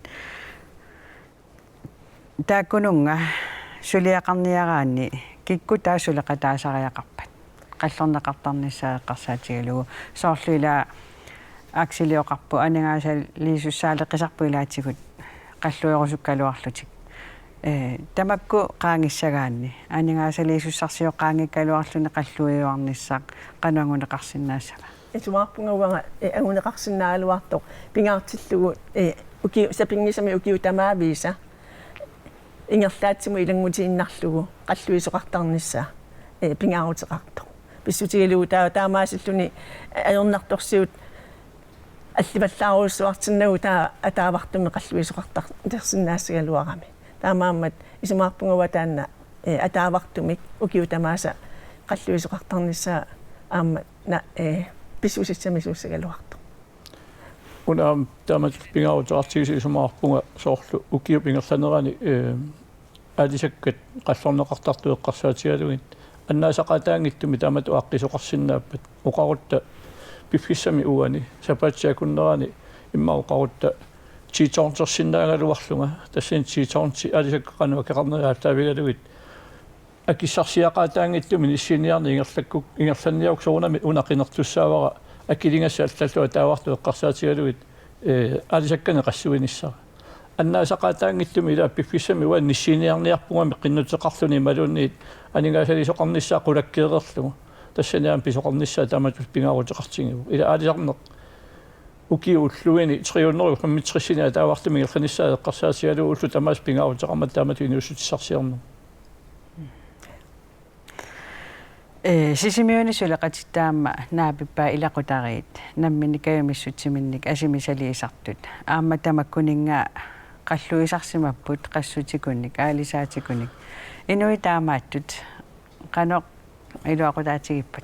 тааккунунга сулиақарниараани кикку таасулеқатаасариақарпат қаллорнеқартарниссаақарсаатигалугу соорлуила аксилиоқарпу анигаасал лиисуссаалеқисарпу илаатигут қаллуерусуккалуарлутик тамакку qaangisagaanni анигаасалиисуссарсио qaangikkaluarluni qalluiuarnissaq qanuangunеқарсинаассава исумаарпунгауага агунеқарсиннаалуартоқ пингаартиллугу уки сапингисами укиутамаависа ингерлаатсиму илангутииннарлугу қаллуисоқартарнissaа пингаарутеқарто писсутигалугу таамаасиллуни аёрнарторсиут алливаллааруссуартиннагу таа атаавартуми қаллуисоқартар терсиннаассагалуарами таамааммат исумаарпунгава таанна атаавартумик укиутамааса қаллуисоқартарнissaа аама на писсуситсамисууссагалуарто унаам таамат пингаутеқартигиси исумаарпунга соорлу укиу пингерланерани алисаккат қаллорнеқартартуеққарсаатигалугит аннаасақатаангиттуми таамат уаққисоқарсиннааппат оқарутта пиффиссами уани сапаатсиакуннерани имма оқарутта читорнтерсиннаагалуарлунга тассин читорнти алисаккақануа кеқарнераалтаавигалугит акиссарсиақаатаангиттуми ниссиниарни ингерлаккук ингерланниаук соорнами унақинертуссаавара акилингасса аллаллуа тааварту эққарсаатигалугит алисаккане qassуиниссара аннаасақаатаангиттуми илаа пиффиссами уан ниссиниарниарпугами қиннутеқарлуни малуунниит анигаасалисоқарниссаа қулаккеерерлугу тассаниаам писоқарниссаа тааматус пингаарутеқартингиву ила алисарнеқ укиуллуини триуннеру хаммитриссиниа таавартуми ингерланиссаа эққарсаатигалугу уллу тамаас пингаарутеқармат таамату иниуссутиссарсиарну сисимиуни сулеқатиттаама наапиппаа илақутариит намминикаюмиссутсиминник асимисалиисартут аама тамаккунингаа қаллуисарсимаппут qassutikunik аалисаатикуник инуи таамааттут қано илуақутаатигиппат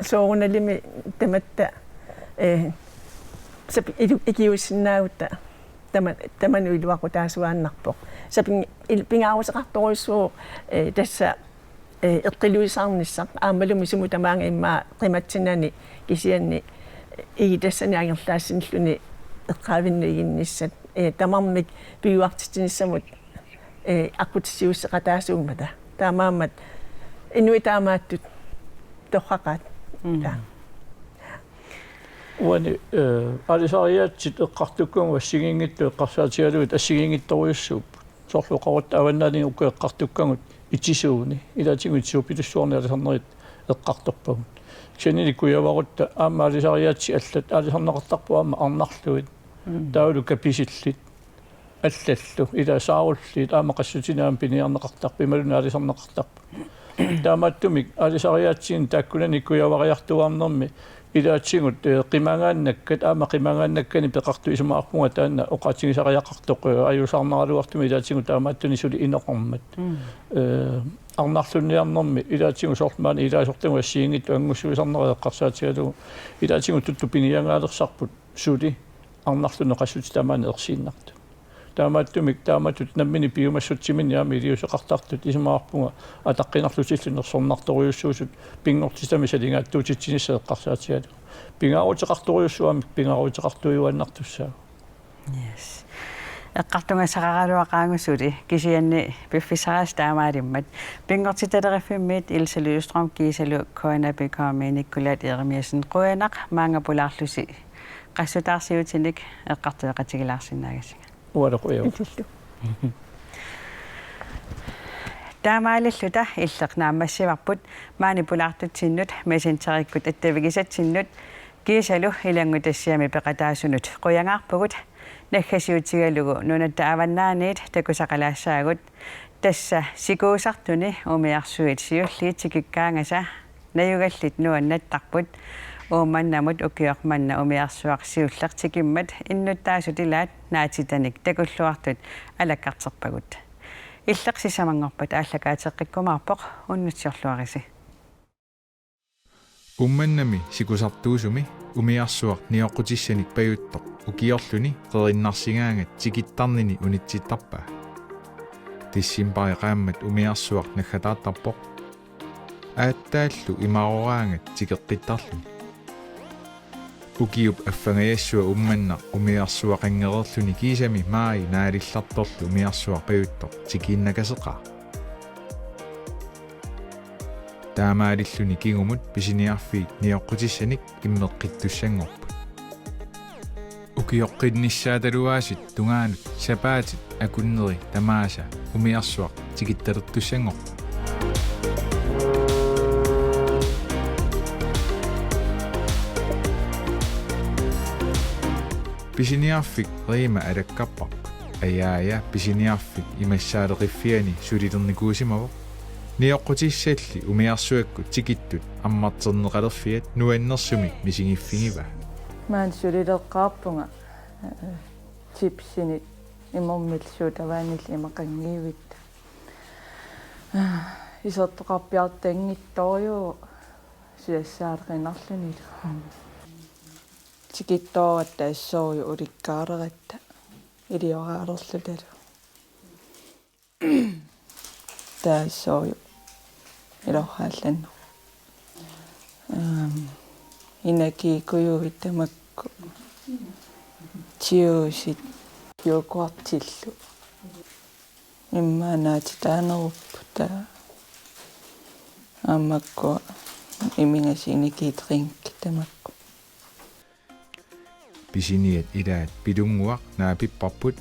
соорналими таматта сапи икиуссинаагутта таману илуақутаасуааннарпоқ сапин пингаарусеқарторуссуу тасса эққилуисаарниссақ аамалуми суму тамаанга имма қиматсинани кисианни игитассани ангерлаассинллуни эққаавиннигинниссат тамармик пиуартитиниссамут аққутиссиуссеқатаасууммата таамааммат инуи таамааттут торрақаат та уани алисариаатсит эққартуккунгу ассигингитту эққарсаатигалугит ассигингитторуйуссууп соорлу қарутта аваннаани укку эққартуккангут итисууни илаатингутсуу пилуссуарни алисарнерит эққарторпагут ксенили куяварутта аама алисариаатси аллат алисарнеқартарпу аама арнарлуит таулу каписиллит аллаллу ила сааруллит аама qassutinaam piniarneqartarpi maluna alisarneqartarpu таамааттумик алисариаатсин тааккунани куявариартуарнерми илаатсигут қимангааннаккат аама қимангааннаккани пеқарту исумаарпунга таанна оқатигисариақартоқ аюсаарнералуартуми илаатсигут таамааттуни сули инеқармат арнарлунниарнерми илаатсигу соорлмаани илаасортагу ассиингитту ангуссуисарнереэққарсаатигалугу илаатсигу тутту пиниангаалерсарпут сули арнарлуне qassути таамаани ерсииннарту таамааттумик тааматут наммини пиумассутсимини аами илиусеқартартут исумаарпунга атаққинарлусиллунерсорнарторуйуссуусут пингортисами салингааттуутитсинисса эққарсаатигалу пингаарутеқартуруйуссуами пингаарутеқартуйуаннартуссаа yes эққартунгассақаралуақаангуссули кисианни пиффисарас таамаалиммат пингортиталериффиммит илсалуустром кисалу коанапикааминиккулаат ермиасен қуянақ маангапулаарлуси qassutaarsiutinik eqqartueqatigilaarsinaagasiga уалеқуяу таамаалиллута иллеқнаамассиварпут маанипулаартутсиннут мессенджериккут аттавигисатсиннут кисалу илангутассиами пеқатаасунут қуянгаарпугут наггасиутигалугу нунатта аваннааниит такусақалаассаагут тасса сикуусартуни умиарсуит сиуллиитикиккаангаса наюгаллит нуаннаттарпут ууманнамут укиорманна умиарсуарсиуллертикиммат иннуттаасутилаат наатитаник такуллуартут алаккартерпагут иллерсисамангорпат ааллакаатеққиккумаарпоқ уннутсиорлуариси умманнами сикусартуусуми умиарсуақ ниоққутиссаник паюттоқ укиорлуни қериннарсигаангат тикиттарнини унитситтарпаа тиссимпариқааммат умиарсуақ наггатааттарпоқ ааттааллу имарораангат тикеққиттарлуни укиуп аффангаяссуа умманна умиарсуақангерерлуни кисами маи наалилларторлу умиарсуақ паюттоқ тикииннакасеқаа таамаалиллуни кигумут писиниарфиит ниоққутиссаник иммеққиттуссангорпут укиоққинниссааталуаасит тунгаанут сапаатит акуннери тамааса умиарсуақ тикитталертуссангорпут писиниарфик рима алаккаппарпут аяая писиниарфик имассаалеқиффиани сулилерникуусимаво ниоққутиссалли умиарсуакку тикиттут аммартернеқалерфиат нуаннерсуми мисигиффигива маан сулилеққарпунга чипсинит имормилсуутаваанил имақангиивит исоттоқарпиартангитториу сиассаалеринарлуни тикиттоорат таассоорю уликкаалератта илиораалерлуталу таассоорю илорхаалланну инаки куювит тамакку тиусит йогуртиллу имманаати таанеруппута аммакку имингасиники дринк тамакку писиниат илаат пилунгуақ наапиппарпут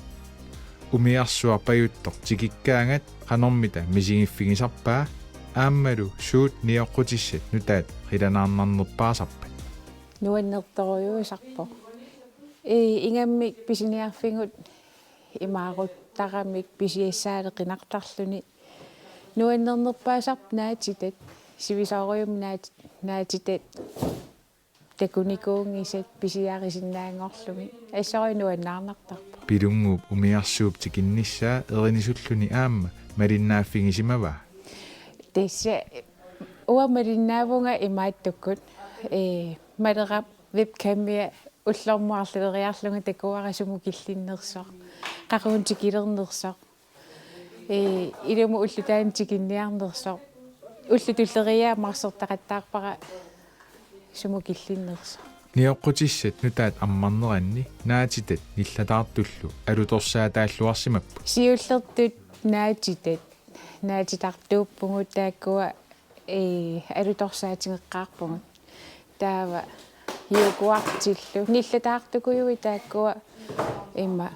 умиарсуа паюттор тикиккаангат qanормита мисигиффигисарпаа ааммалу суут ниоққутиссат нутаат қиланаарнарнерпаасарпат нуаннерторюисарпо ингаммик писиниарфингут имааруттарамик писиассаалеқинартарлуни нуаннернерпаасарп наатитат сивисаориум наатитат такуникуунгисат писиарисиннаангорлуми ассари нуаннаарнартарпо пилунгууп умиарсууп тикинниссаа эринисуллуни аама малиннааффигисимава тесса уамалиннаавунга имааттуккут малерап вебкаммиа уллормуарлулериарлунга такуарасуму киллиннерсоо qaqun tikilernерсоо илуму уллутаан тикинниарнерсоо уллутуллериаа марсертақаттаарпара суму киллиннерсоо ниоққутиссат нутаат аммарнеранни наатитат ниллатаартуллу алуторсаатааллуарсимаппу сиуллертут наатитартууппугу тааккуа алуторсаатингеққарпугу таава югуартиллу ниллатаартукуйуи тааккуа имма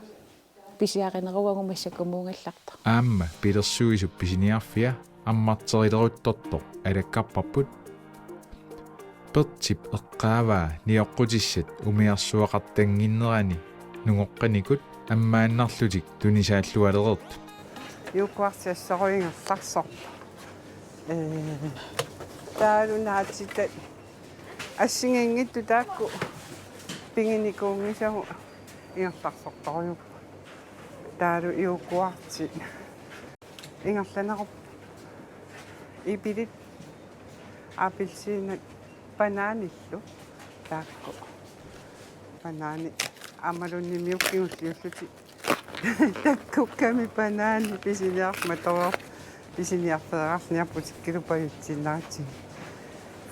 писиаринеруагу массаккумуунгалларта аама пилерсуисуп писиниарфиа аммартерилерутторто алаккарпарпут пертип эққааваа ниоққутиссат умиарсуақартангиннерани нугоққаникут аммааннарлутик тунисааллуалерерт юккуартиассоруингерларсор таалунаатитат ассингингитту таакку пингиникуунгисагу ингерларсорторюк таалу юккуарти ингерланеруп ипилит апельсинат бананиллу таакку банани амалуннимиуккиуллиуллути таккукками банани писиниарматорор писиниарфеэрарниарпутиккилупаюттиннаати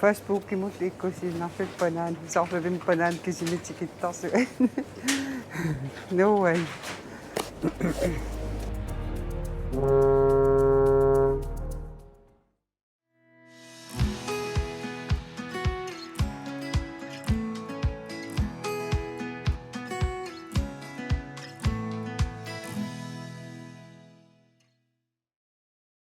Facebook imut ikkusiinarfik banaan sorlulin banaan kisimitikittarsu no way